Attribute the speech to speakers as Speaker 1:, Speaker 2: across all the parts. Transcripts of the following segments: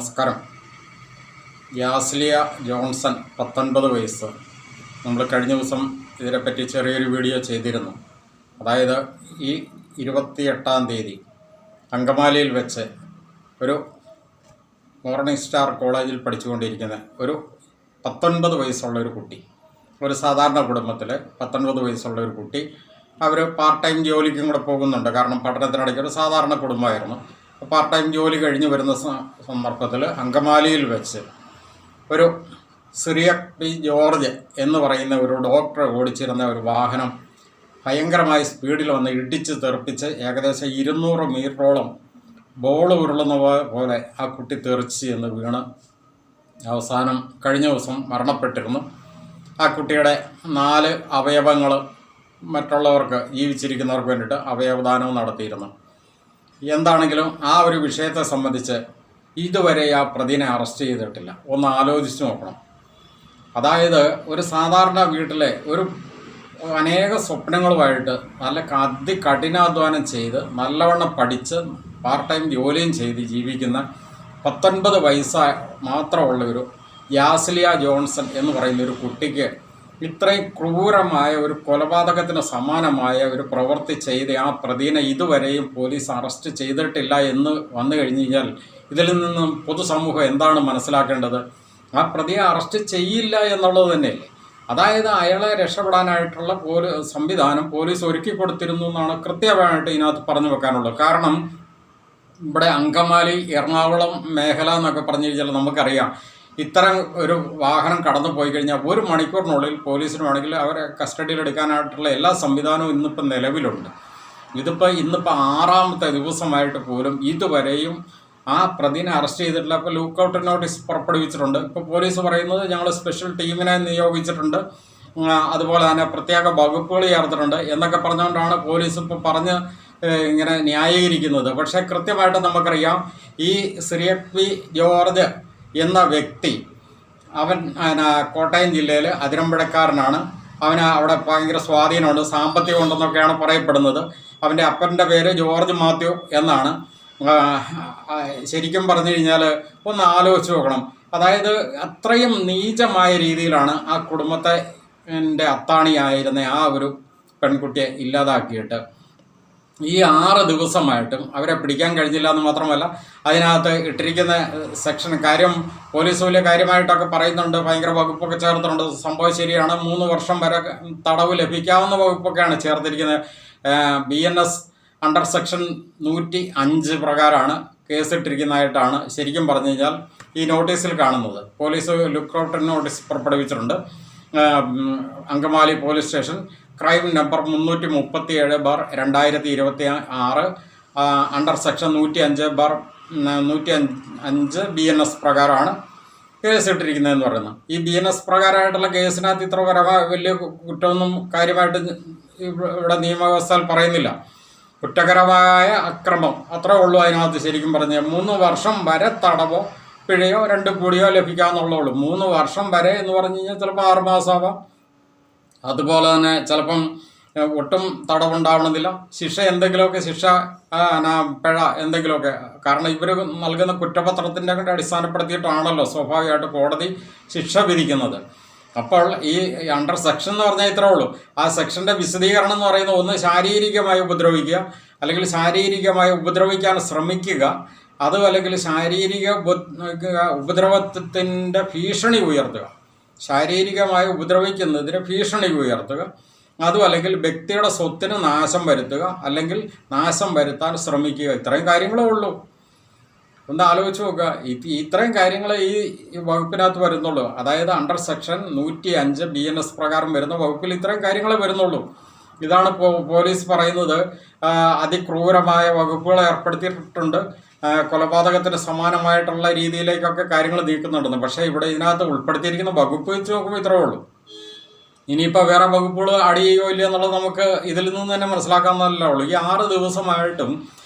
Speaker 1: നമസ്കാരം. യാസ്ലിയ ജോൺസൺ 19 വയസ്സ്. നമ്മൾ കഴിഞ്ഞ ദിവസം ഇതിനെപ്പറ്റി ചെറിയൊരു വീഡിയോ ചെയ്തിരുന്നു. അതായത് ഈ 28-ാം തീയതി അങ്കമാലിയിൽ വെച്ച് ഒരു മോർണിംഗ് സ്റ്റാർ കോളേജിൽ പഠിച്ചുകൊണ്ടിരിക്കുന്ന ഒരു 19 വയസ്സുള്ള ഒരു കുട്ടി, ഒരു സാധാരണ കുടുംബത്തിൽ 19 വയസ്സുള്ള ഒരു കുട്ടി, അവർ പാർട്ട് ടൈം ജോലിക്കും കൂടെ പോകുന്നുണ്ട്. കാരണം പഠനത്തിനിടയ്ക്ക് ഒരു സാധാരണ കുടുംബമായിരുന്നു. പാർട്ട് ടൈം ജോലി കഴിഞ്ഞ് വരുന്ന സന്ദർഭത്തിൽ അങ്കമാലിയിൽ വെച്ച് ഒരു സിറിയക് പി ജോർജ് എന്ന് പറയുന്ന ഒരു ഡോക്ടർ ഓടിച്ചിരുന്ന ഒരു വാഹനം ഭയങ്കരമായി സ്പീഡിൽ വന്ന് ഇടിച്ച് തെറിപ്പിച്ച് ഏകദേശം 200 മീറ്ററോളം ബോൾ ഉരുളുന്ന പോലെ ആ കുട്ടി തെറിച്ച് എന്ന് വീണ് അവസാനം കഴിഞ്ഞ ദിവസം മരണപ്പെട്ടിരുന്നു. ആ കുട്ടിയുടെ 4 അവയവങ്ങൾ മറ്റുള്ളവർക്ക്, ജീവിച്ചിരിക്കുന്നവർക്ക് വേണ്ടിയിട്ട് അവയവദാനവും നടത്തിയിരുന്നു. എന്താണെങ്കിലും ആ ഒരു വിഷയത്തെ സംബന്ധിച്ച് ഇതുവരെ ആ പ്രതിനെ അറസ്റ്റ് ചെയ്തിട്ടില്ല. ഒന്ന് ആലോചിച്ച് നോക്കണം. അതായത് ഒരു സാധാരണ വീട്ടിലെ ഒരു അനേക സ്വപ്നങ്ങളുമായിട്ട് നല്ല കഠിനാധ്വാനം ചെയ്ത് നല്ലവണ്ണം പഠിച്ച് പാർട്ട് ടൈം ജോലിയും ചെയ്ത് ജീവിക്കുന്ന 19 വയസ്സ് മാത്രമുള്ള ഒരു യാസ്ലിയ ജോൺസൺ എന്ന് പറയുന്ന ഒരു കുട്ടിക്ക് ഇത്രയും ക്രൂരമായ ഒരു കൊലപാതകത്തിന് സമാനമായ ഒരു പ്രവൃത്തി ചെയ്ത് ആ പ്രതിനെ ഇതുവരെയും പോലീസ് അറസ്റ്റ് ചെയ്തിട്ടില്ല എന്ന് വന്നു കഴിഞ്ഞ് കഴിഞ്ഞാൽ ഇതിൽ നിന്നും പൊതുസമൂഹം എന്താണ് മനസ്സിലാക്കേണ്ടത്? ആ പ്രതിയെ അറസ്റ്റ് ചെയ്യില്ല എന്നുള്ളത് തന്നെയല്ലേ. അതായത് അയാളെ രക്ഷപ്പെടാനായിട്ടുള്ള സംവിധാനം പോലീസ് ഒരുക്കി കൊടുത്തിരുന്നു എന്നാണ് കൃത്യമായിട്ട് ഇതിനകത്ത് പറഞ്ഞു വെക്കാനുള്ളത്. കാരണം ഇവിടെ അങ്കമാലി, എറണാകുളം മേഖല എന്നൊക്കെ പറഞ്ഞു കഴിഞ്ഞാൽ നമുക്കറിയാം, ഇത്തരം ഒരു വാഹനം കടന്നു പോയി കഴിഞ്ഞാൽ 1 മണിക്കൂറിനുള്ളിൽ പോലീസിന് വേണമെങ്കിൽ അവരെ കസ്റ്റഡിയിലെടുക്കാനായിട്ടുള്ള എല്ലാ സംവിധാനവും ഇന്നിപ്പോൾ നിലവിലുണ്ട്. ഇന്നിപ്പോൾ 6ാമത്തെ ദിവസമായിട്ട് പോലും ഇതുവരെയും ആ പ്രതിനെ അറസ്റ്റ് ചെയ്തിട്ടില്ല. ഇപ്പോൾ ലുക്കൗട്ട് നോട്ടീസ് പുറപ്പെടുവിച്ചിട്ടുണ്ട്. ഇപ്പോൾ പോലീസ് പറയുന്നത് ഞങ്ങൾ സ്പെഷ്യൽ ടീമിനെ നിയോഗിച്ചിട്ടുണ്ട്, അതുപോലെ തന്നെ പ്രത്യേക വകുപ്പുകൾ ചേർത്തിട്ടുണ്ട് എന്നൊക്കെ പറഞ്ഞുകൊണ്ടാണ് പോലീസ് ഇപ്പോൾ പറഞ്ഞ് ഇങ്ങനെ ന്യായീകരിക്കുന്നത്. പക്ഷേ കൃത്യമായിട്ട് നമുക്കറിയാം, ഈ സിറിയക് പി ജോർജ് എന്ന വ്യക്തി അവൻ കോട്ടയം ജില്ലയിൽ അതിരമ്പുഴക്കാരനാണ്. അവന് അവിടെ ഭയങ്കര സ്വാധീനമുണ്ട്, സാമ്പത്തികം ഉണ്ടെന്നൊക്കെയാണ് പറയപ്പെടുന്നത്. അവൻ്റെ അപ്പൻ്റെ പേര് ജോർജ് മാത്യു എന്നാണ്. ശരിക്കും പറഞ്ഞു കഴിഞ്ഞാൽ ഒന്ന് ആലോചിച്ച് നോക്കണം. അതായത് അത്രയും നീചമായ രീതിയിലാണ് ആ കുടുംബത്തെ അത്താണിയായിരുന്ന ആ ഒരു പെൺകുട്ടിയെ ഇല്ലാതാക്കിയിട്ട് ഈ 6 ദിവസമായിട്ടും അവരെ പിടിക്കാൻ കഴിഞ്ഞില്ല എന്ന് മാത്രമല്ല, അതിനകത്ത് ഇട്ടിരിക്കുന്ന സെക്ഷൻ കാര്യം പോലീസ് വലിയ കാര്യമായിട്ടൊക്കെ പറയുന്നുണ്ട്, ഭയങ്കര വകുപ്പൊക്കെ ചേർത്തിട്ടുണ്ട്. സംഭവം ശരിയാണ്. 3 വർഷം വരെ തടവ് ലഭിക്കാവുന്ന വകുപ്പൊക്കെയാണ് ചേർത്തിരിക്കുന്നത്. BNS അണ്ടർ സെക്ഷൻ 105 പ്രകാരമാണ് കേസിട്ടിരിക്കുന്നതായിട്ടാണ് ശരിക്കും പറഞ്ഞു കഴിഞ്ഞാൽ ഈ നോട്ടീസിൽ കാണുന്നത്. പോലീസ് ലുക്കൗട്ട് നോട്ടീസ് പുറപ്പെടുവിച്ചിട്ടുണ്ട്. Angamaly police station crime number 337/2026 under section 105/105 BNS പ്രകാരമാണ് കേസ് ഇട്ടിരിക്കുന്നതെന്ന് പറയുന്നത്. ഈ BNS പ്രകാരമായിട്ടുള്ള കേസിനകത്ത് ഇത്ര വലിയ കുറ്റമൊന്നും കാര്യമായിട്ട് ഇവിടെ നിയമവ്യവസ്ഥയിൽ പറയുന്നില്ല. കുറ്റകരമായ അക്രമം അത്രേ ഉള്ളൂ അതിനകത്ത്. ശരിക്കും പറഞ്ഞാൽ 3 വർഷം വരെ തടവോ പിഴയോ 2 കൂടിയോ ലഭിക്കാമെന്നുള്ളൂ. 3 വർഷം വരെ എന്ന് പറഞ്ഞു കഴിഞ്ഞാൽ ചിലപ്പോൾ 6 മാസമാവാം. അതുപോലെ തന്നെ ചിലപ്പം ഒട്ടും തടവുണ്ടാവണമെന്നില്ല. ശിക്ഷ എന്തെങ്കിലുമൊക്കെ, പിഴ എന്തെങ്കിലുമൊക്കെ. കാരണം ഇവർ നൽകുന്ന കുറ്റപത്രത്തിൻ്റെ അടിസ്ഥാനപ്പെടുത്തിയിട്ടാണല്ലോ സ്വാഭാവികമായിട്ട് കോടതി ശിക്ഷ വിധിക്കുന്നത്. അപ്പോൾ ഈ അണ്ടർ സെക്ഷൻ എന്ന് പറഞ്ഞാൽ ഇത്രേ ഉള്ളൂ. ആ സെക്ഷൻ്റെ വിശദീകരണം എന്ന് പറയുന്നത് ഒന്ന് ശാരീരികമായി ഉപദ്രവിക്കുക, അല്ലെങ്കിൽ ശാരീരികമായി ഉപദ്രവിക്കാൻ ശ്രമിക്കുക, അതും അല്ലെങ്കിൽ ശാരീരിക ഉപദ്രവത്തിൻ്റെ ഭീഷണി ഉയർത്തുക, ശാരീരികമായി ഉപദ്രവിക്കുന്നതിന് ഭീഷണി ഉയർത്തുക, അതും അല്ലെങ്കിൽ വ്യക്തിയുടെ സ്വത്തിന് നാശം വരുത്തുക, അല്ലെങ്കിൽ നാശം വരുത്താൻ ശ്രമിക്കുക. ഇത്രയും കാര്യങ്ങളേ ഉള്ളൂ. ഒന്ന് ആലോചിച്ച് നോക്കുക. ഇത്രയും കാര്യങ്ങൾ ഈ വകുപ്പിനകത്ത് വരുന്നുള്ളൂ. അതായത് അണ്ടർ സെക്ഷൻ 105 BNS പ്രകാരം വരുന്ന വകുപ്പിൽ ഇത്രയും കാര്യങ്ങളെ വരുന്നുള്ളൂ. ഇതാണ് പോലീസ് പറയുന്നത്. അതിക്രൂരമായ വകുപ്പുകൾ ഏർപ്പെടുത്തിയിട്ടുണ്ട്, കൊലപാതകത്തിന് സമാനമായിട്ടുള്ള രീതിയിലേക്കൊക്കെ കാര്യങ്ങൾ നീക്കുന്നുണ്ടെന്ന്. പക്ഷേ ഇവിടെ ഇതിനകത്ത് ഉൾപ്പെടുത്തിയിരിക്കുന്ന വകുപ്പ് വെച്ച് നോക്കുമ്പോൾ ഇത്രേ ഉള്ളൂ. ഇനിയിപ്പോൾ വേറെ വകുപ്പുകൾ ആഡ് ചെയ്യുകയോ ഇല്ല എന്നുള്ളത് നമുക്ക് ഇതിൽ നിന്ന് തന്നെ മനസ്സിലാക്കാവുന്നതല്ലേ ഉള്ളൂ. ഈ 6 ദിവസമായിട്ടും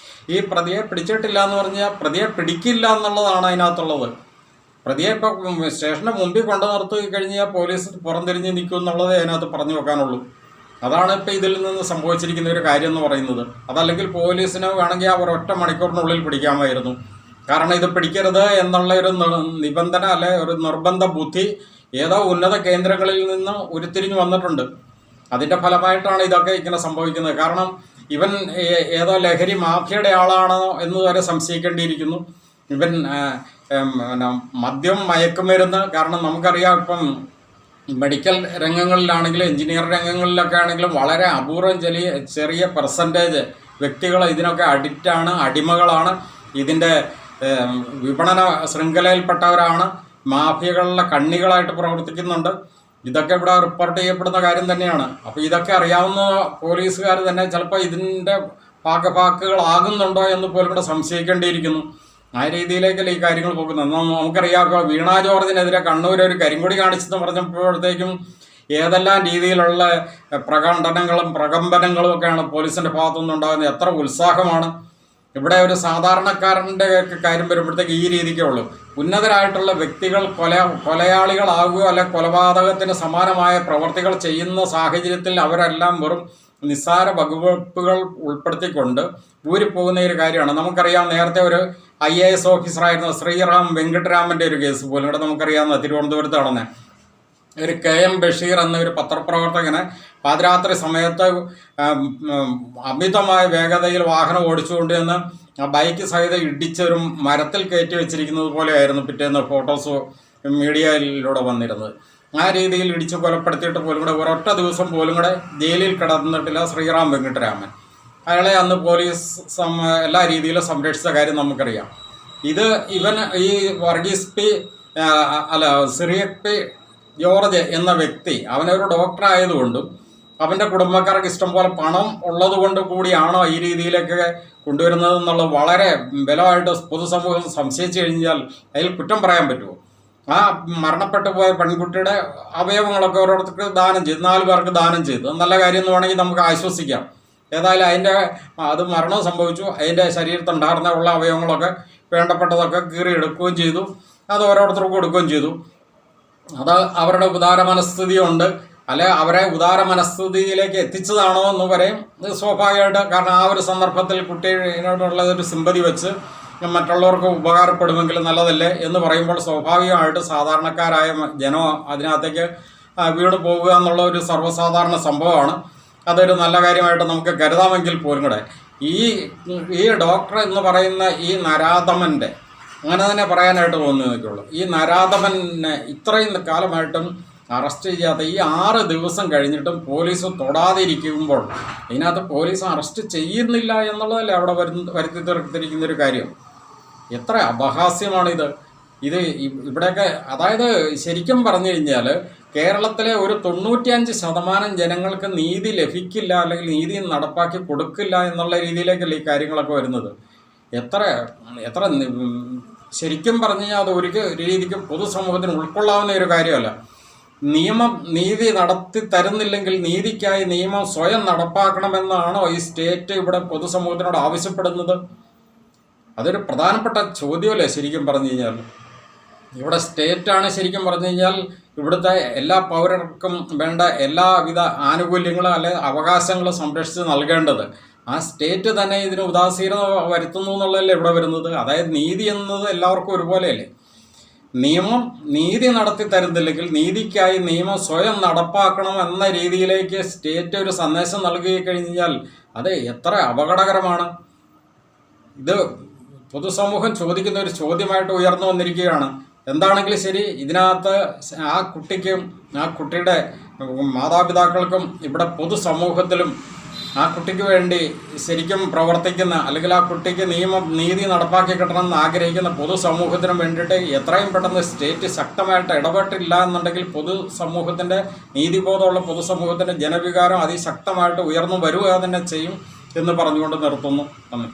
Speaker 1: ഈ പ്രതിയെ പിടിച്ചിട്ടില്ല എന്ന് പറഞ്ഞാൽ പ്രതിയെ പിടിക്കില്ല എന്നുള്ളതാണ് അതിനകത്തുള്ളത്. പ്രതിയെ ഇപ്പോൾ സ്റ്റേഷൻ്റെ മുമ്പിൽ കൊണ്ടു നിർത്തി കഴിഞ്ഞാൽ പോലീസ് പുറംതിരിഞ്ഞ് നിൽക്കും എന്നുള്ളതേ അതിനകത്ത് പറഞ്ഞു വെക്കാനുള്ളൂ. അതാണ് ഇപ്പോൾ ഇതിൽ നിന്ന് സംഭവിച്ചിരിക്കുന്ന ഒരു കാര്യം എന്ന് പറയുന്നത്. അതല്ലെങ്കിൽ പോലീസിന് വേണമെങ്കിൽ ആ ഒരൊറ്റ മണിക്കൂറിനുള്ളിൽ പിടിക്കാമായിരുന്നു. കാരണം ഇത് പിടിക്കരുത് എന്നുള്ള ഒരു നിബന്ധന അല്ലെ ഒരു നിർബന്ധ ബുദ്ധി ഏതോ ഉന്നത കേന്ദ്രങ്ങളിൽ നിന്ന് ഉരുത്തിരിഞ്ഞു വന്നിട്ടുണ്ട്. അതിൻ്റെ ഫലമായിട്ടാണ് ഇതൊക്കെ ഇങ്ങനെ സംഭവിക്കുന്നത്. കാരണം ഇവൻ ഏതോ ലഹരി മാഫിയയുടെ ആളാണോ എന്ന് വരെ സംശയിക്കേണ്ടിയിരിക്കുന്നു. ഇവൻ മദ്യം, മയക്കുമരുന്ന്, കാരണം നമുക്കറിയാം ഇപ്പം മെഡിക്കൽ രംഗങ്ങളിലാണെങ്കിലും എഞ്ചിനീയർ രംഗങ്ങളിലൊക്കെ ആണെങ്കിലും വളരെ അപൂർവം ചെറിയ പെർസെൻറ്റേജ് വ്യക്തികൾ ഇതിനൊക്കെ അഡിക്റ്റാണ്, അടിമകളാണ്, ഇതിൻ്റെ വിപണന ശൃംഖലയിൽപ്പെട്ടവരാണ്, മാഫിയകളുടെ കണ്ണികളായിട്ട് പ്രവർത്തിക്കുന്നുണ്ട്. ഇതൊക്കെ ഇവിടെ റിപ്പോർട്ട് ചെയ്യപ്പെടുന്ന കാര്യം തന്നെയാണ്. അപ്പോൾ ഇതൊക്കെ അറിയാവുന്ന പോലീസുകാർ തന്നെ ചിലപ്പോൾ ഇതിൻ്റെ ഭാഗഭാക്കുകളാകുന്നുണ്ടോ എന്ന് പോലും ഇവിടെ സംശയിക്കേണ്ടിയിരിക്കുന്നു. ആ രീതിയിലേക്കല്ല ഈ കാര്യങ്ങൾ പോകുന്നത്. നമുക്കറിയാം ഇപ്പോൾ വീണ ജോർജിനെതിരെ കണ്ണൂർ ഒരു കരിങ്കൊടി കാണിച്ചെന്ന് പറഞ്ഞപ്പോഴത്തേക്കും ഏതെല്ലാം രീതിയിലുള്ള പ്രകടനങ്ങളും പ്രകമ്പനങ്ങളും ഒക്കെയാണ് പോലീസിൻ്റെ ഭാഗത്തുനിന്ന് ഉണ്ടാകുന്നത്. എത്ര ഉത്സാഹമാണ്! ഇവിടെ ഒരു സാധാരണക്കാരൻ്റെ കാര്യം വരുമ്പോഴത്തേക്ക് ഈ രീതിക്കേ ഉള്ളൂ. ഉന്നതരായിട്ടുള്ള വ്യക്തികൾ കൊലയാളികളാകുകയോ അല്ലെ കൊലപാതകത്തിന് സമാനമായ പ്രവർത്തികൾ ചെയ്യുന്ന സാഹചര്യത്തിൽ അവരെല്ലാം വെറും നിസ്സാര വകുപ്പുകൾ ഉൾപ്പെടുത്തിക്കൊണ്ട് ഊരിപ്പോകുന്ന ഒരു കാര്യമാണ്. നമുക്കറിയാം നേരത്തെ ഒരു IAS ഓഫീസറായിരുന്ന ശ്രീറാം വെങ്കിട്ടരാമൻ്റെ ഒരു കേസ് പോലും ഇവിടെ നമുക്കറിയാവുന്ന തിരുവനന്തപുരത്ത് നടന്ന ഒരു KM ബഷീർ എന്ന ഒരു പത്രപ്രവർത്തകനെ പാതിരാത്രി സമയത്ത് അമിതമായ വേഗതയിൽ വാഹനം ഓടിച്ചുകൊണ്ട് ചെന്ന് ബൈക്ക് സഹിതം ഇടിച്ചൊരു മരത്തിൽ കയറ്റി വെച്ചിരിക്കുന്നത് പോലെയായിരുന്നു പിറ്റേന്ന് ഫോട്ടോസ് മീഡിയയിലൂടെ വന്നിരുന്നത്. ആ രീതിയിൽ ഇടിച്ച് കൊലപ്പെടുത്തിയിട്ട് പോലും കൂടെ ഒരൊറ്റ ദിവസം പോലും കൂടെ ജയിലിൽ കിടന്നിട്ടില്ല ശ്രീറാം വെങ്കിട്ടരാമൻ. അയാളെ അന്ന് പോലീസ് എല്ലാ രീതിയിലും സംരക്ഷിച്ച കാര്യം നമുക്കറിയാം. ഇവൻ ഈ സിറിയക് പി ജോർജ് എന്ന വ്യക്തി അവനൊരു ഡോക്ടർ ആയതുകൊണ്ടും അവൻ്റെ കുടുംബക്കാർക്ക് ഇഷ്ടംപോലെ പണം ഉള്ളത് കൊണ്ട് കൂടിയാണോ ഈ രീതിയിലൊക്കെ കൊണ്ടുവരുന്നതെന്നുള്ളത് വളരെ ബലമായിട്ട് പൊതുസമൂഹം സംശയിച്ചു കഴിഞ്ഞാൽ അതിൽ കുറ്റം പറയാൻ പറ്റുമോ? ആ മരണപ്പെട്ടു പോയ പെൺകുട്ടിയുടെ അവയവങ്ങളൊക്കെ ഓരോരുത്തർക്ക് ദാനം ചെയ്തു, 4 പേർക്ക് ദാനം ചെയ്തു. നല്ല കാര്യം എന്ന് വേണമെങ്കിൽ നമുക്ക് ആശ്വസിക്കാം. ഏതായാലും അത് മരണം സംഭവിച്ചു. അതിൻ്റെ ശരീരത്തുണ്ടായിരുന്ന ഉള്ള അവയവങ്ങളൊക്കെ വേണ്ടപ്പെട്ടതൊക്കെ കീറിയെടുക്കുകയും ചെയ്തു. അത് ഓരോരുത്തർക്കും കൊടുക്കുകയും ചെയ്തു. അത് അവരുടെ ഉദാര മനസ്ഥിതിയുണ്ട്, അല്ലെ അവരെ ഉദാര മനസ്ഥിതിയിലേക്ക് എത്തിച്ചതാണോ എന്ന് പറയും. ഇത് സ്വാഭാവികമായിട്ട്, കാരണം ആ ഒരു സന്ദർഭത്തിൽ കുട്ടിയോടുള്ള ഒരു സിമ്പതി വെച്ച് മറ്റുള്ളവർക്ക് ഉപകാരപ്പെടുമെങ്കിൽ നല്ലതല്ലേ എന്ന് പറയുമ്പോൾ സ്വാഭാവികമായിട്ട് സാധാരണക്കാരായ ജനം അതിനകത്തേക്ക് വീണ് പോകുക എന്നുള്ള ഒരു സർവ്വസാധാരണ സംഭവമാണ്. അതൊരു നല്ല കാര്യമായിട്ട് നമുക്ക് കരുതാമെങ്കിൽ പോലും കൂടെ ഈ ഡോക്ടർ എന്ന് പറയുന്ന ഈ നരാധമൻ്റെ, അങ്ങനെ തന്നെ പറയാനായിട്ട് തോന്നുന്നതൊക്കെയുള്ളൂ, ഈ നരാധമനെ ഇത്രയും കാലമായിട്ടും അറസ്റ്റ് ചെയ്യാത്ത ഈ 6 ദിവസം കഴിഞ്ഞിട്ടും പോലീസ് തൊടാതിരിക്കുമ്പോൾ ഇതിനകത്ത് പോലീസ് അറസ്റ്റ് ചെയ്യുന്നില്ല എന്നുള്ളതല്ലേ അവിടെ വരുത്തി തീർത്തിരിക്കുന്നൊരു കാര്യം. എത്ര അപഹാസ്യമാണിത്! ഇവിടെയൊക്കെ, അതായത് ശരിക്കും പറഞ്ഞു കഴിഞ്ഞാൽ കേരളത്തിലെ ഒരു 95% ജനങ്ങൾക്ക് നീതി ലഭിക്കില്ല, അല്ലെങ്കിൽ നീതി നടപ്പാക്കി കൊടുക്കില്ല എന്നുള്ള രീതിയിലേക്കല്ലേ ഈ കാര്യങ്ങളൊക്കെ വരുന്നത്. എത്ര ശരിക്കും പറഞ്ഞു കഴിഞ്ഞാൽ അത് ഒരു രീതിക്ക് പൊതുസമൂഹത്തിന് ഉൾക്കൊള്ളാവുന്ന ഒരു കാര്യമല്ല. നീതി നടത്തി തരുന്നില്ലെങ്കിൽ നീതിക്കായി നിയമം സ്വയം നടപ്പാക്കണമെന്നാണോ ഈ സ്റ്റേറ്റ് ഇവിടെ പൊതുസമൂഹത്തിനോട് ആവശ്യപ്പെടുന്നത്? അതൊരു പ്രധാനപ്പെട്ട ചോദ്യമല്ലേ ശരിക്കും പറഞ്ഞു കഴിഞ്ഞാൽ. ഇവിടെ സ്റ്റേറ്റാണ് ശരിക്കും പറഞ്ഞു കഴിഞ്ഞാൽ ഇവിടുത്തെ എല്ലാ പൗരർക്കും വേണ്ട എല്ലാവിധ ആനുകൂല്യങ്ങളും അല്ലെ അവകാശങ്ങളും സംരക്ഷിച്ച് നൽകേണ്ടത്. ആ സ്റ്റേറ്റ് തന്നെ ഇതിന് ഉദാസീനത വരുത്തുന്നു എന്നുള്ളതല്ലേ ഇവിടെ വരുന്നത്. അതായത് നീതി എന്നത് എല്ലാവർക്കും ഒരുപോലെയല്ലേ. നീതി നടത്തി തരുന്നില്ലെങ്കിൽ നീതിക്കായി നിയമം സ്വയം നടപ്പാക്കണം എന്ന രീതിയിലേക്ക് സ്റ്റേറ്റ് ഒരു സന്ദേശം നൽകി കഴിഞ്ഞാൽ അത് എത്ര അപകടകരമാണ്. ഇത് പൊതുസമൂഹം ചോദിക്കുന്ന ഒരു ചോദ്യമായിട്ട് ഉയർന്നു വന്നിരിക്കുകയാണ്. എന്താണെങ്കിലും ശരി, ഇതിനകത്ത് ആ കുട്ടിക്കും ആ കുട്ടിയുടെ മാതാപിതാക്കൾക്കും ഇവിടെ പൊതുസമൂഹത്തിലും ആ കുട്ടിക്ക് വേണ്ടി ശരിക്കും പ്രവർത്തിക്കുന്ന, അല്ലെങ്കിൽ ആ കുട്ടിക്ക് നീതി നടപ്പാക്കി കിട്ടണമെന്ന് ആഗ്രഹിക്കുന്ന പൊതുസമൂഹത്തിനും വേണ്ടിയിട്ട് എത്രയും പെട്ടെന്ന് സ്റ്റേറ്റ് ശക്തമായിട്ട് ഇടപെട്ടില്ല എന്നുണ്ടെങ്കിൽ പൊതുസമൂഹത്തിൻ്റെ നീതിബോധമുള്ള പൊതുസമൂഹത്തിൻ്റെ ജനവികാരം അതിശക്തമായിട്ട് ഉയർന്നു വരിക തന്നെ ചെയ്യും എന്ന് പറഞ്ഞുകൊണ്ട് നിർത്തുന്നു. നന്ദി.